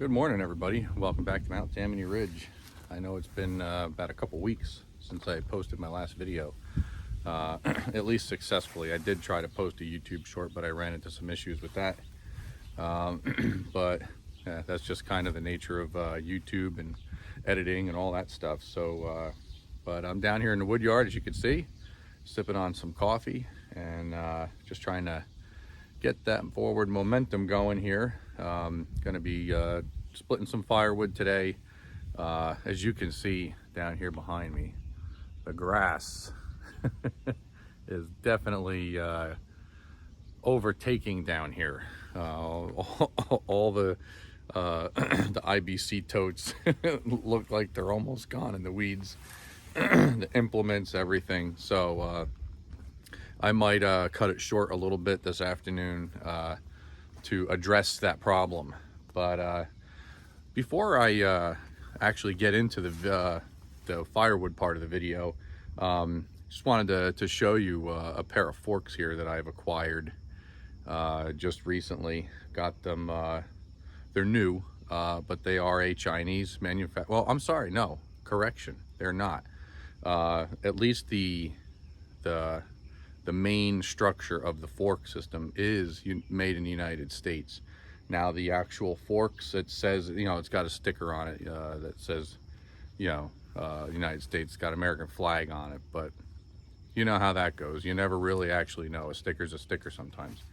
Good morning, everybody. Welcome back to Mount Tammany Ridge. I know it's been about a couple weeks since I posted my last video, at least successfully. I did try to post a YouTube short, but I ran into some issues with that. But that's just kind of the nature of YouTube and editing and all that stuff. So, but I'm down here in the wood yard, as you can see, sipping on some coffee and just trying to get that forward momentum going here. Going to be splitting some firewood today. As you can see down here behind me, the grass is definitely overtaking down here. All the the IBC totes look like they're almost gone in the weeds. The implements, everything. So I might cut it short a little bit this afternoon to address that problem. But before I actually get into the firewood part of the video, just wanted to show you a pair of forks here that I've acquired just recently. Got them, they're new, but they are a Chinese manufacturer. Well, I'm sorry, no, correction, they're not. At least the main structure of the fork system is made in the United States. Now the actual forks, it says, you know, it's got a sticker on it that says, you know, United States, it's got American flag on it, but you know how that goes. You never really actually know. A sticker's a sticker sometimes.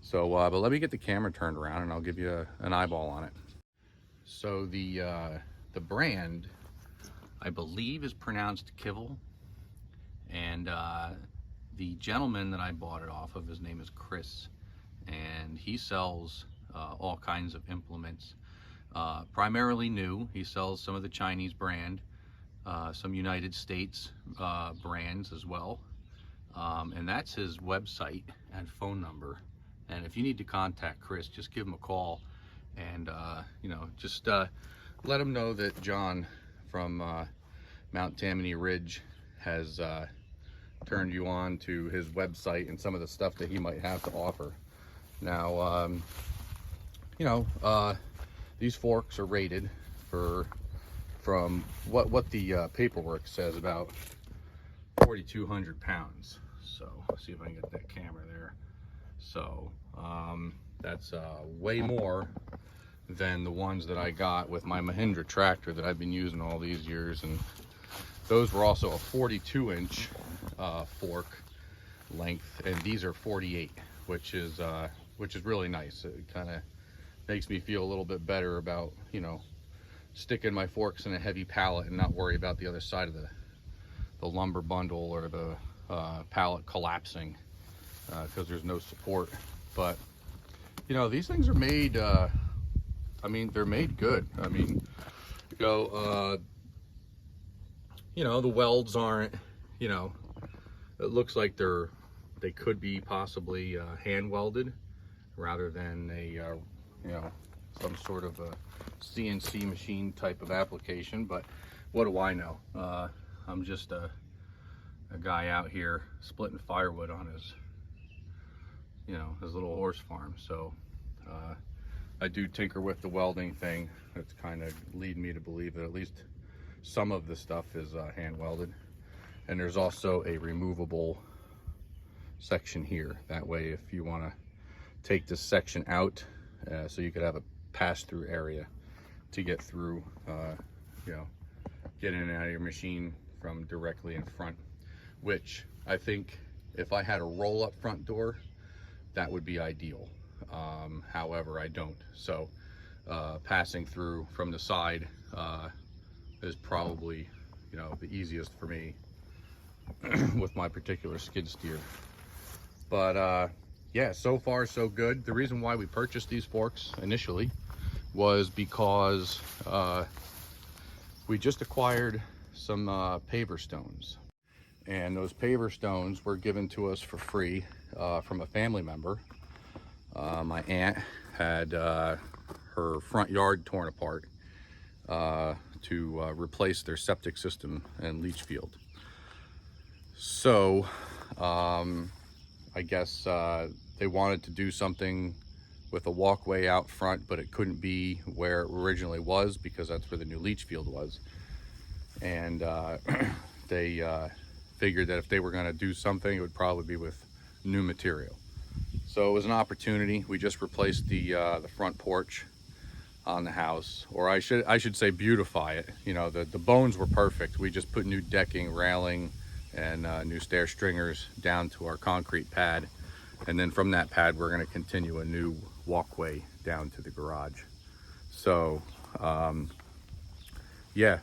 So, but let me get the camera turned around and I'll give you an eyeball on it. So the brand, I believe, is pronounced Kibble, and the gentleman that I bought it off of, his name is Chris, and he sells all kinds of implements, primarily new. He sells some of the Chinese brand, some United States brands as well, and that's his website and phone number. And if you need to contact Chris, just give him a call and you know, just let him know that John from Mount Tammany Ridge has turned you on to his website and some of the stuff that he might have to offer. Now, you know, these forks are rated from what the paperwork says, about 4,200 pounds. So let's see if I can get that camera there. So that's way more than the ones that I got with my Mahindra tractor that I've been using all these years, and those were also a 42-inch fork length, and these are 48, which is really nice. It kind of makes me feel a little bit better about, you know, sticking my forks in a heavy pallet and not worry about the other side of the lumber bundle or the pallet collapsing because there's no support. But you know, these things are made, I mean, they're made good. I mean, you know, the welds aren't, you know, it looks like they could be possibly hand welded rather than a you know, some sort of a CNC machine type of application. But what do I know? I'm just a guy out here splitting firewood on his, you know, his little horse farm. So I do tinker with the welding thing. That's kind of leading me to believe that at least some of the stuff is hand welded. And there's also a removable section here. That way, if you want to take this section out, so you could have a pass-through area to get through, you know, get in and out of your machine from directly in front, which I think if I had a roll-up front door, that would be ideal. However, I don't. So passing through from the side is probably, you know, the easiest for me with my particular skid steer. But yeah, so far so good. The reason why we purchased these forks initially was because we just acquired some paver stones, and those paver stones were given to us for free from a family member. My aunt had her front yard torn apart to replace their septic system and leach field. So I guess they wanted to do something with a walkway out front, but it couldn't be where it originally was because that's where the new leach field was. And they figured that if they were going to do something, it would probably be with new material. So it was an opportunity. We just replaced the front porch on the house, or I should say beautify it. You know, the bones were perfect. We just put new decking, railing, and new stair stringers down to our concrete pad, and then from that pad we're going to continue a new walkway down to the garage. So yeah,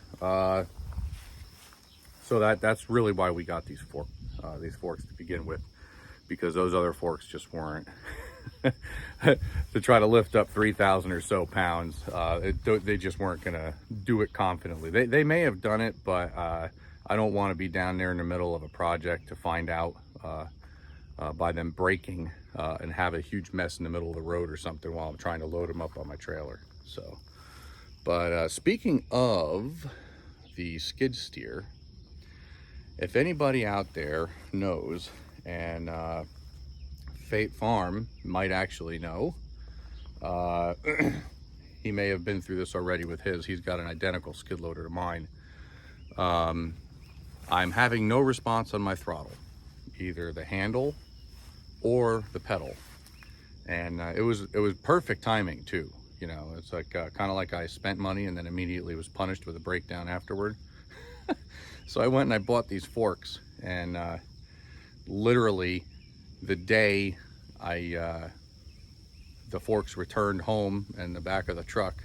so that's really why we got these forks to begin with, because those other forks just weren't to try to lift up 3,000 or so pounds. They just weren't gonna do it confidently. They may have done it, but I don't want to be down there in the middle of a project to find out by them breaking and have a huge mess in the middle of the road or something while I'm trying to load them up on my trailer. So, but speaking of the skid steer, if anybody out there knows, and Fate Farm might actually know, he may have been through this already with his. He's got an identical skid loader to mine. I'm having no response on my throttle, either the handle or the pedal, and it was perfect timing too. You know, it's like kind of like I spent money and then immediately was punished with a breakdown afterward. So I went and I bought these forks, and literally the day the forks returned home in the back of the truck,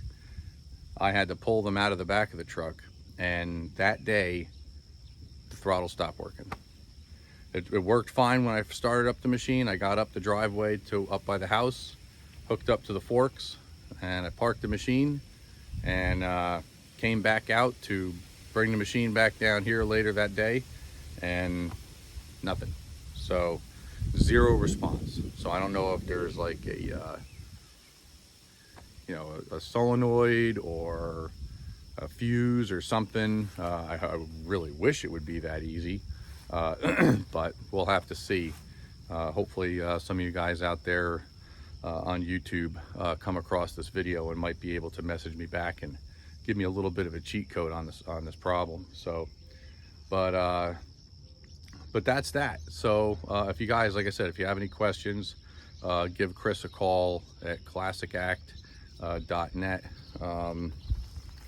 I had to pull them out of the back of the truck, and that day the throttle stopped working. It worked fine when I started up the machine. I got up the driveway to up by the house, hooked up to the forks, and I parked the machine and came back out to bring the machine back down here later that day, and nothing. So zero response. So I don't know if there's like a you know, a solenoid or a fuse or something. I really wish it would be that easy, but we'll have to see. Hopefully some of you guys out there on YouTube come across this video and might be able to message me back and give me a little bit of a cheat code on this problem. So, but that's that. So if you guys, like I said, if you have any questions, give Chris a call at classicact.net.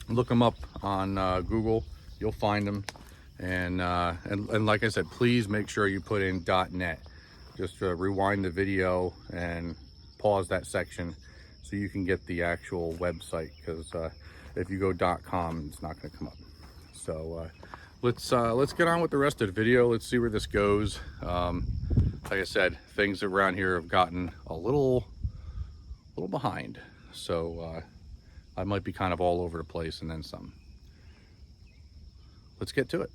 Look him up on Google, you'll find him. And like I said, please make sure you put in .net. Just rewind the video and pause that section so you can get the actual website, because if you go .com, it's not going to come up. So let's get on with the rest of the video. Let's see where this goes. Like I said, things around here have gotten a little behind, so I might be kind of all over the place and then some. Let's get to it.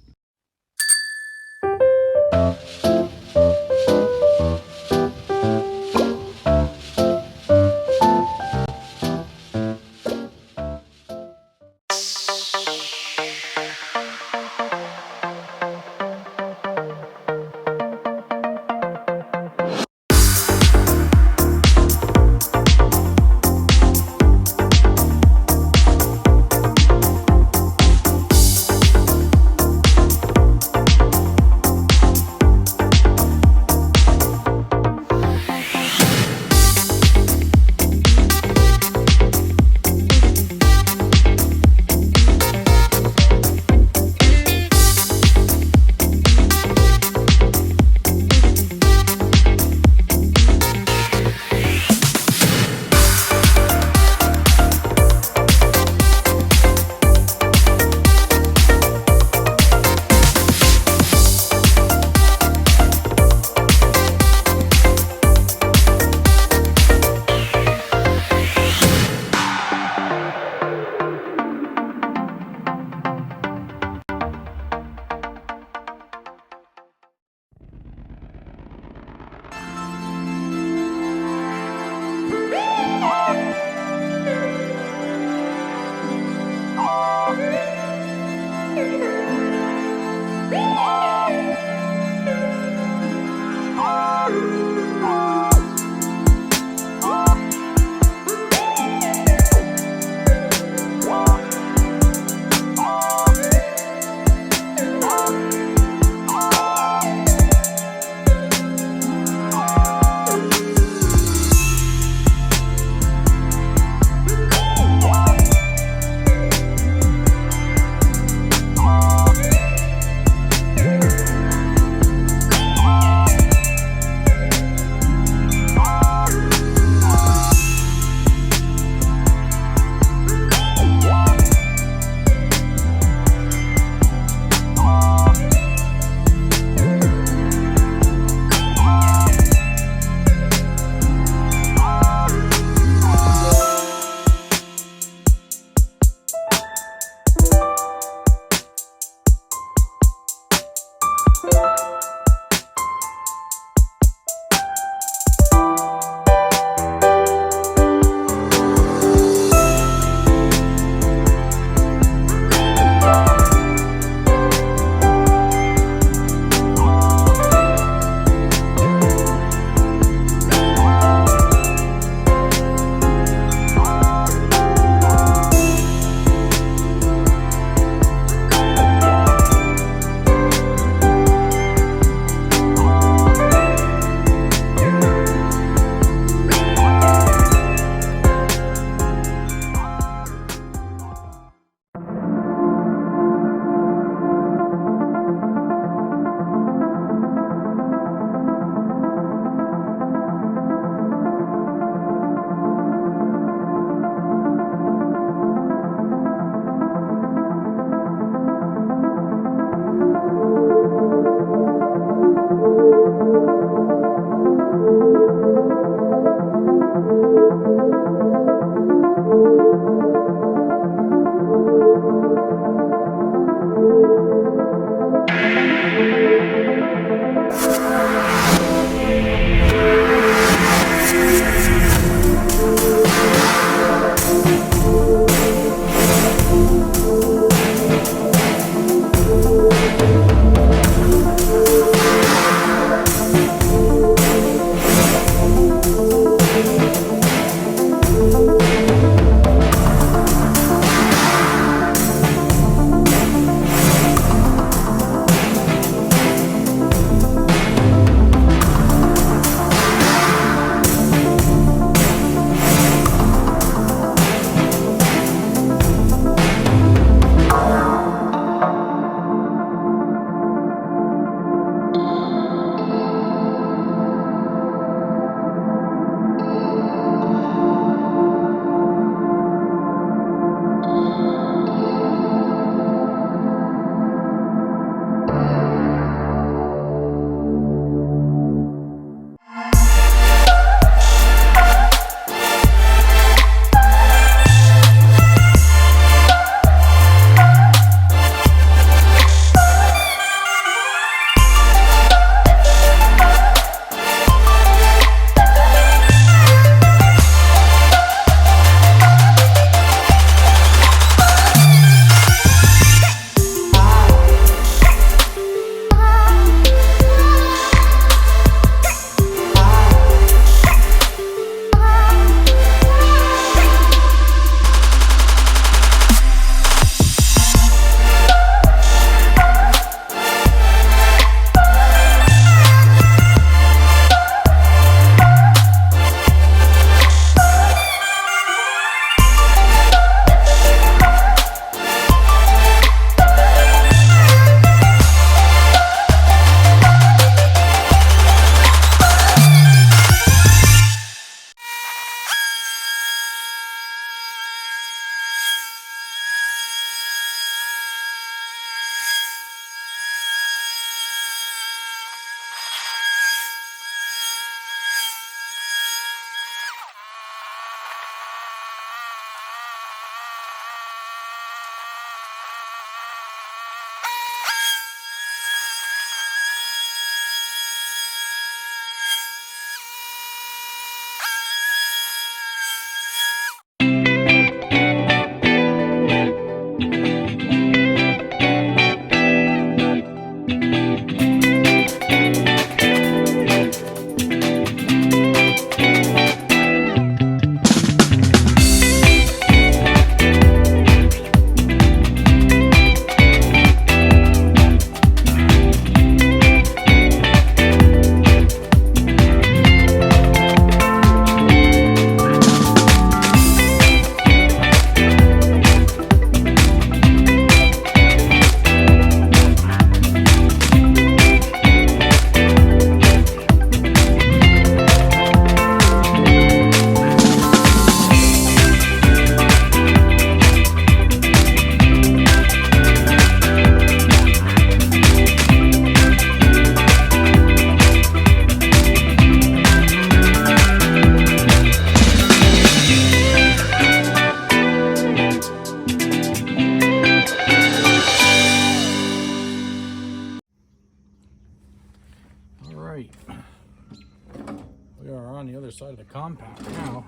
side of the compound now.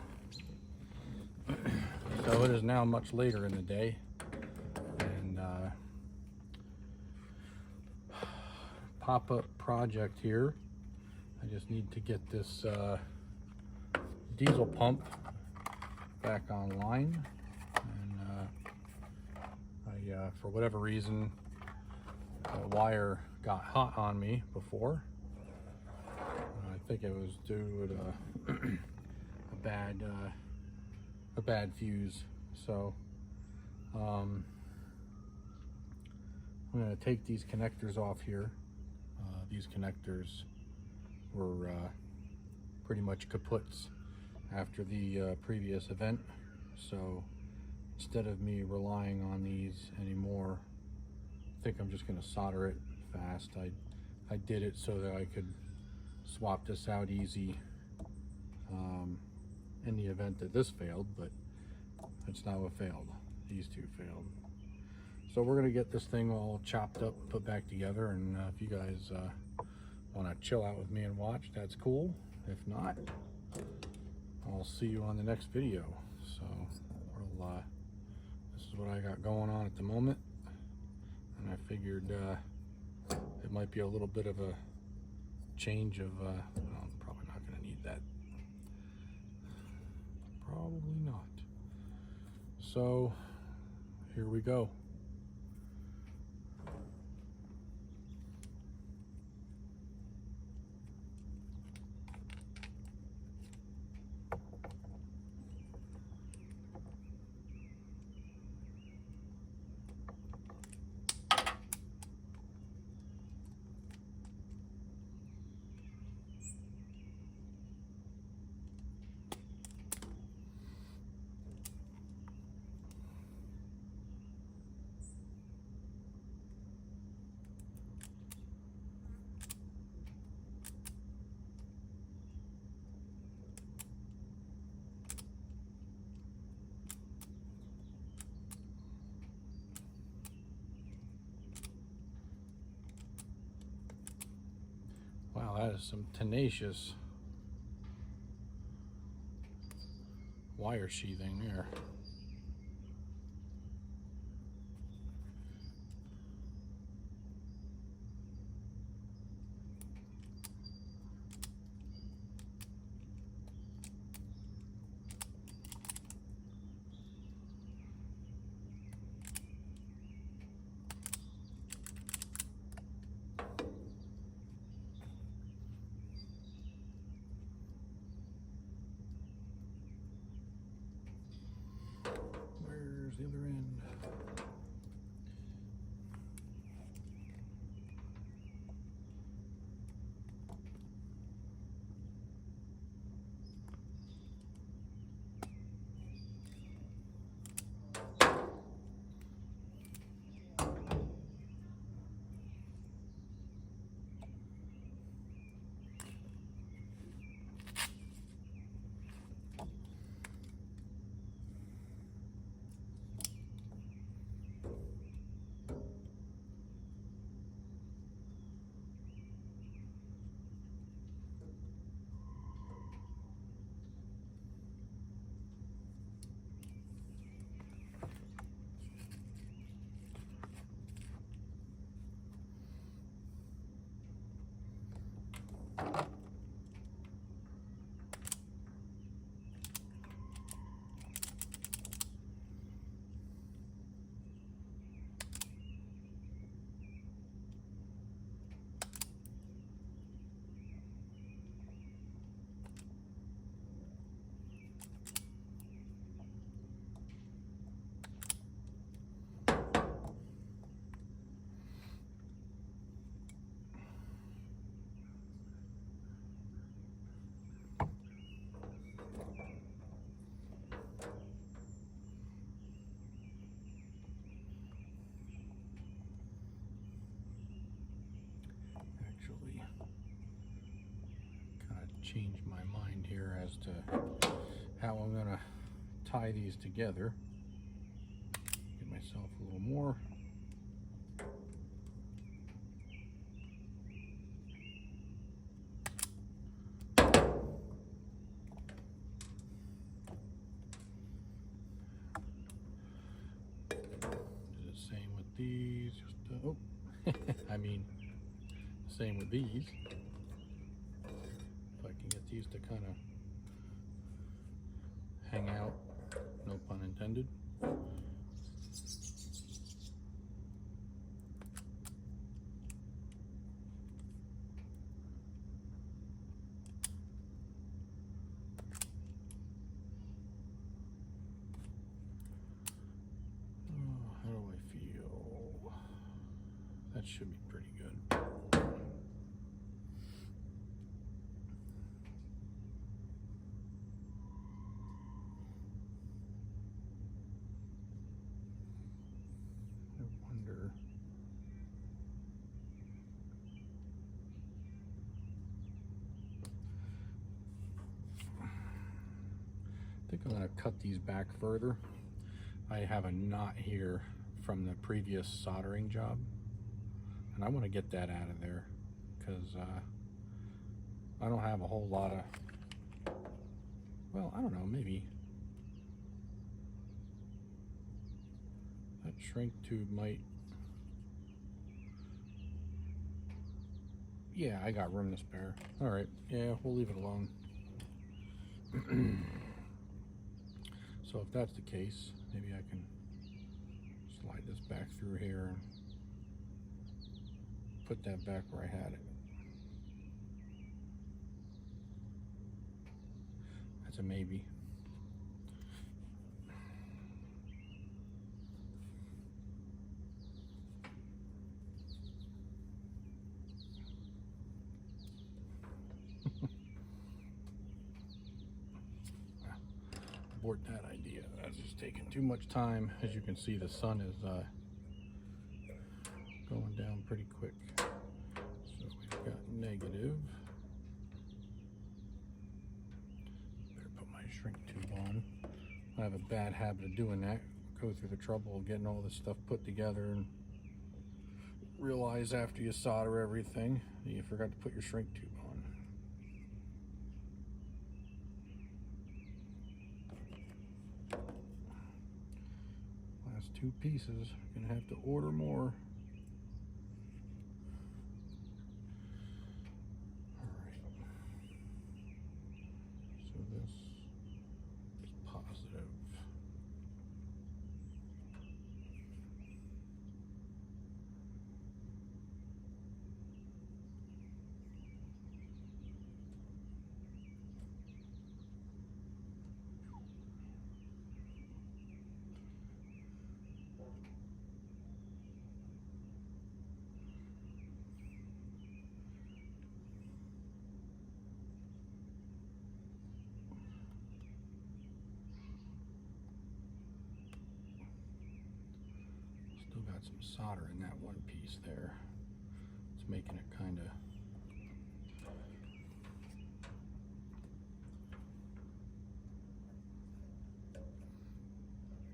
So it is now much later in the day, and pop-up project here. I just need to get this diesel pump back online, and for whatever reason the wire got hot on me before. I think it was due to a bad fuse. So I'm going to take these connectors off here. These connectors were pretty much kaputs after the previous event, so instead of me relying on these anymore, I think I'm just going to solder it fast. I did it so that I could swap this out easy in the event that this failed, but that's not what failed. These two failed. So we're going to get this thing all chopped up, put back together, and if you guys want to chill out with me and watch, that's cool. If not, I'll see you on the next video. So this is what I got going on at the moment, and I figured it might be a little bit of a change of well, I'm probably not going to need that. Probably not. So here we go. Wow, that is some tenacious wire sheathing there. Where's the other end? Change my mind here as to how I'm gonna tie these together. Give myself a little more. with these. Just oh, I mean, same with these. If I can get these to kind of hang out, no pun intended. How do I feel? That should be pretty good. I wonder. I think I'm going to cut these back further. I have a knot here from the previous soldering job, and I want to get that out of there because I don't have a whole lot of, well, I don't know, maybe that shrink tube might, yeah, I got room to spare. All right, yeah, we'll leave it alone. So if that's the case, maybe I can slide this back through here and put that back where I had it. That's a maybe. Abort that idea. That's just taking too much time. As you can see, the sun is going down pretty quick. So we've got negative. Better put my shrink tube on. I have a bad habit of doing that. Go through the trouble of getting all this stuff put together and realize after you solder everything that you forgot to put your shrink tube on. Last two pieces. Gonna have to order more. Alright. So this is positive. Still got some solder in that one piece there. It's making it kind of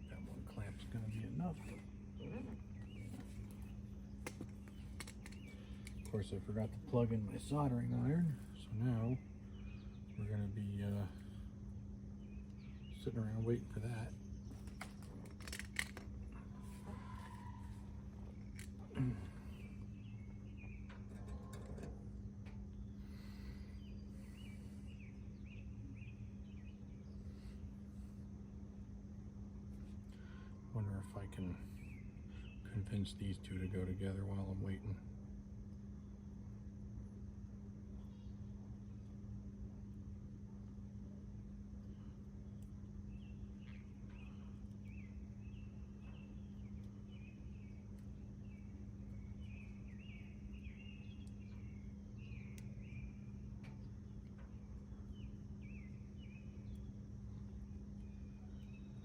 that one clamp's going to be enough. Of course, I forgot to plug in my soldering iron, so now we're going to be sitting around waiting for that. Wonder if I can convince these two to go together while I'm waiting.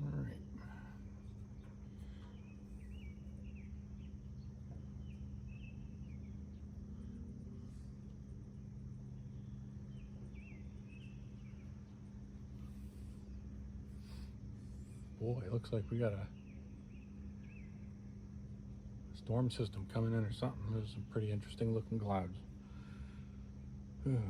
All right. Boy, it looks like we got a storm system coming in or something. There's some pretty interesting looking clouds. Ooh.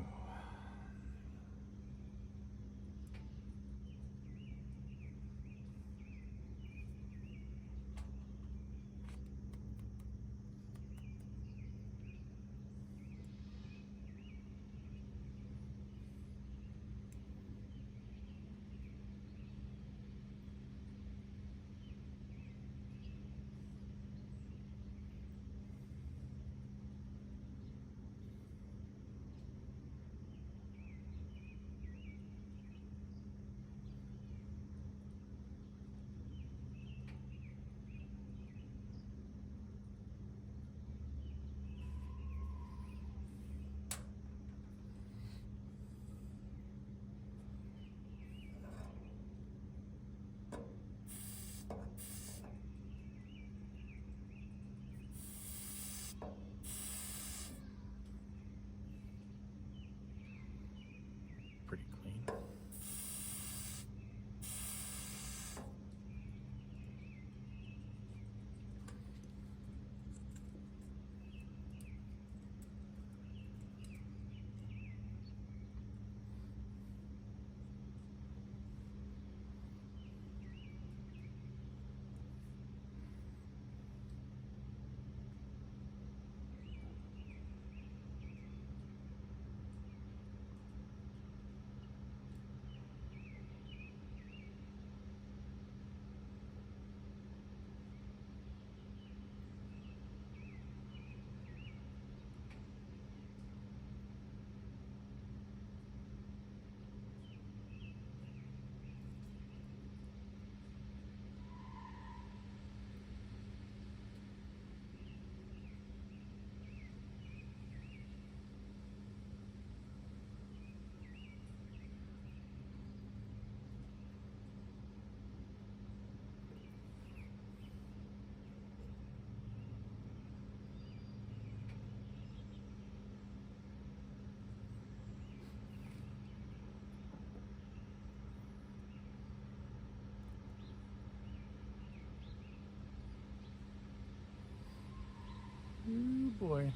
boy,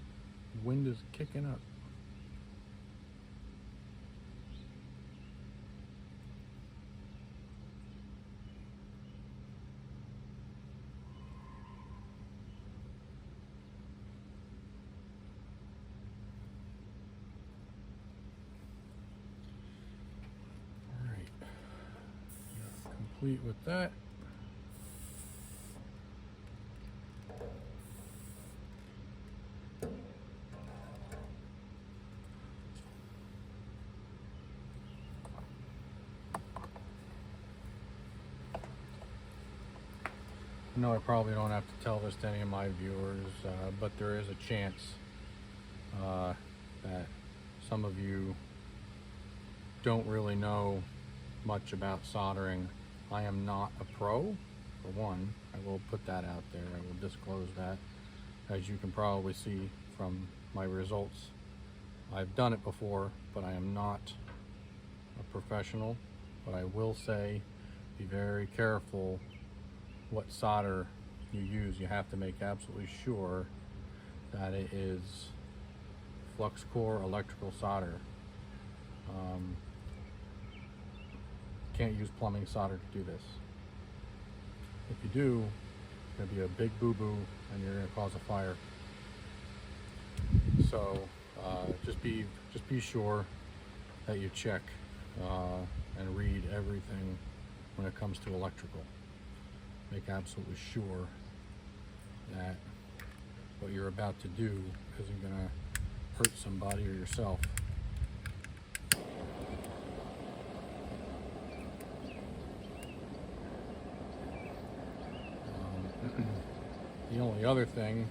wind is kicking up. All right, complete with that. No, I probably don't have to tell this to any of my viewers, but there is a chance that some of you don't really know much about soldering. I am not a pro, for one. I will put that out there. I will disclose that. As you can probably see from my results, I've done it before, but I am not a professional. But I will say, be very careful what solder you use. You have to make absolutely sure that it is flux core electrical solder. Can't use plumbing solder to do this. If you do, it's going to be a big boo-boo and you're going to cause a fire. So just be sure that you check and read everything when it comes to electrical. Make absolutely sure that what you're about to do isn't going to hurt somebody or yourself. The only other thing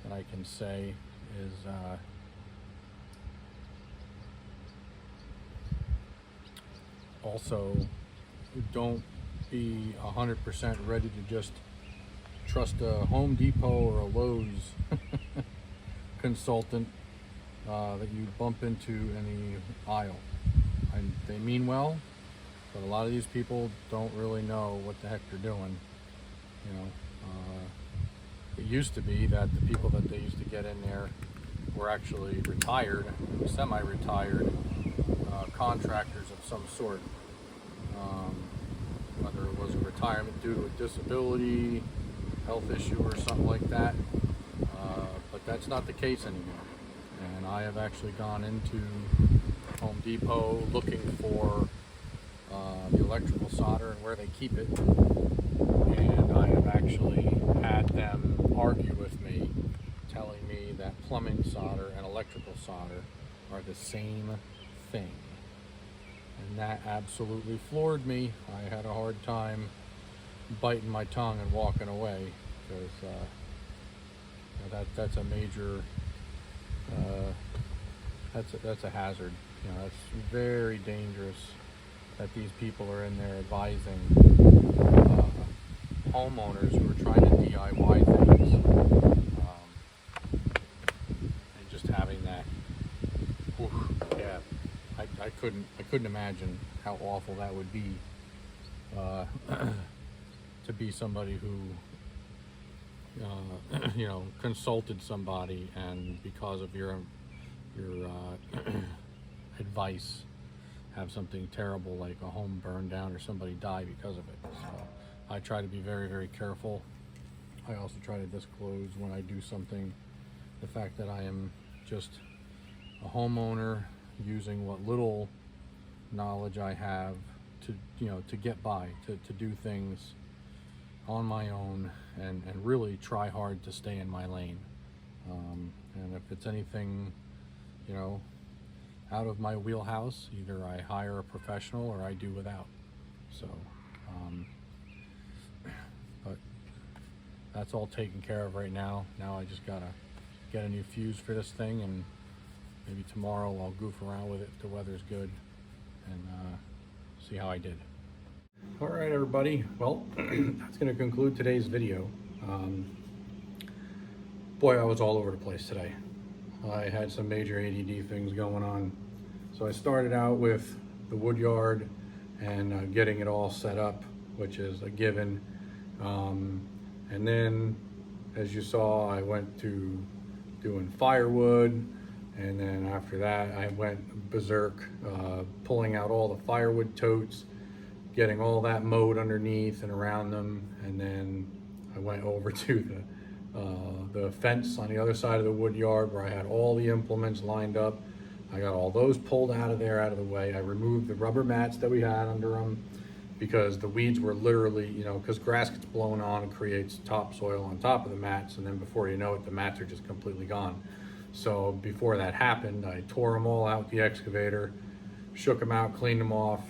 that I can say is also, don't be 100% ready to just trust a Home Depot or a Lowe's consultant that you bump into in the aisle. And they mean well, but a lot of these people don't really know what the heck they're doing. You know, it used to be that the people that they used to get in there were actually retired, semi-retired contractors of some sort. Whether it was a retirement due to a disability, health issue, or something like that. But that's not the case anymore. And I have actually gone into Home Depot looking for the electrical solder and where they keep it. And I have actually had them argue with me, telling me that plumbing solder and electrical solder are the same thing. And that absolutely floored me. I had a hard time biting my tongue and walking away, because that's a major, that's a hazard. You know, that's very dangerous that these people are in there advising homeowners who are trying to DIY things, and just having that. Oof, yeah. I couldn't imagine how awful that would be, to be somebody who you know, consulted somebody, and because of your advice, have something terrible like a home burn down or somebody die because of it. So I try to be very, very careful. I also try to disclose when I do something, the fact that I am just a homeowner using what little knowledge I have to, you know, to get by, to do things on my own, and really try hard to stay in my lane. And if it's anything, you know, out of my wheelhouse, either I hire a professional or I do without. So, but that's all taken care of right now. Now I just gotta get a new fuse for this thing, and maybe tomorrow I'll goof around with it if the weather's good, and see how I did. All right, everybody. Well, that's gonna conclude today's video. Boy, I was all over the place today. I had some major ADD things going on. So I started out with the wood yard and getting it all set up, which is a given. And then, as you saw, I went to doing firewood, and then after that I went berserk, pulling out all the firewood totes, getting all that mowed underneath and around them, and then I went over to the fence on the other side of the wood yard where I had all the implements lined up. I got all those pulled out of there, out of the way. I removed the rubber mats that we had under them because the weeds were literally, because grass gets blown on and creates topsoil on top of the mats, and then before you know it, the mats are just completely gone. So before that happened, I tore them all out with the excavator, shook them out, cleaned them off,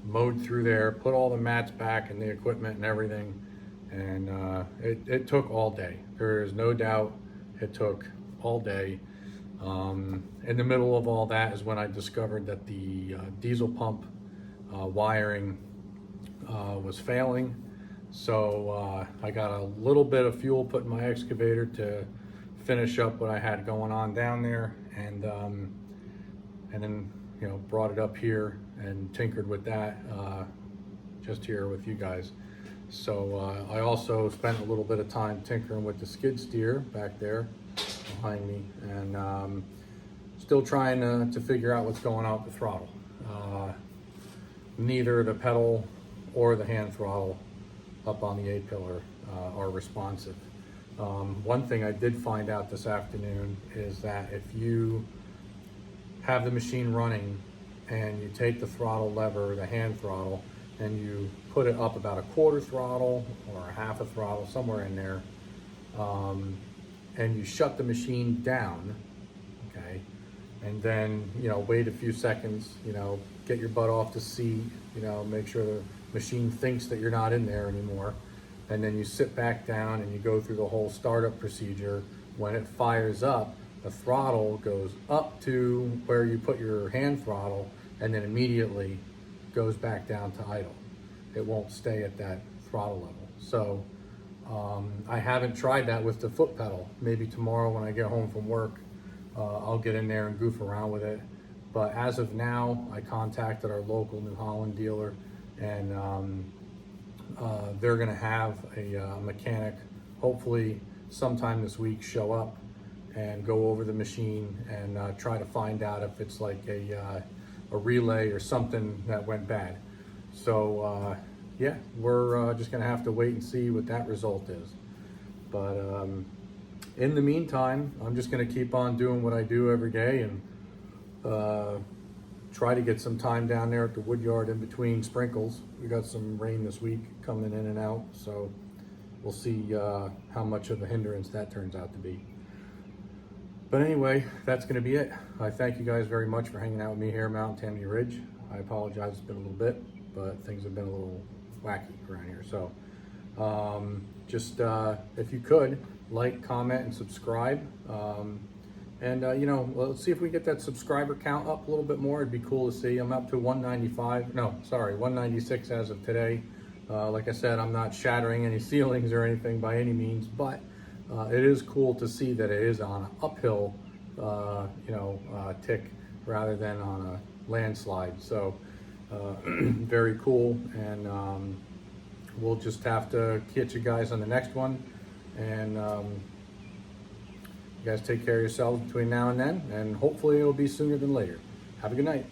mowed through there, put all the mats back and the equipment and everything, and it took all day. There is no doubt it took all day. In the middle of all that is when I discovered that the diesel pump wiring was failing. So I got a little bit of fuel put in my excavator to finish up what I had going on down there, and then brought it up here and tinkered with that just here with you guys. So I also spent a little bit of time tinkering with the skid steer back there behind me, and still trying to figure out what's going on with the throttle. Neither the pedal or the hand throttle up on the A-pillar are responsive. One thing I did find out this afternoon is that if you have the machine running and you take the throttle lever, the hand throttle, and you put it up about a quarter throttle or a half a throttle, somewhere in there, and you shut the machine down, okay, and then wait a few seconds, get your butt off the seat, make sure the machine thinks that you're not in there anymore, and then you sit back down and you go through the whole startup procedure. When it fires up, the throttle goes up to where you put your hand throttle, and then immediately goes back down to idle. It won't stay at that throttle level. So I haven't tried that with the foot pedal. Maybe tomorrow when I get home from work, I'll get in there and goof around with it. But as of now, I contacted our local New Holland dealer, and they're gonna have a mechanic, hopefully sometime this week, show up and go over the machine and try to find out if it's like a relay or something that went bad. So yeah, we're just gonna have to wait and see what that result is. But in the meantime, I'm just gonna keep on doing what I do every day, and try to get some time down there at the wood yard in between sprinkles. We got some rain this week coming in and out, so we'll see how much of a hindrance that turns out to be. But anyway, that's going to be it. I thank you guys very much for hanging out with me here at Mount Tammany Ridge. I apologize, it's been a little bit, but things have been a little wacky around here. So just if you could, like, comment, and subscribe. Let's see if we get that subscriber count up a little bit more. It'd be cool to see. I'm up to 196 as of today. Like I said, I'm not shattering any ceilings or anything by any means, but it is cool to see that it is on an uphill, tick rather than on a landslide. So very cool, and we'll just have to catch you guys on the next one, and you guys take care of yourselves between now and then, and hopefully it'll be sooner than later. Have a good night.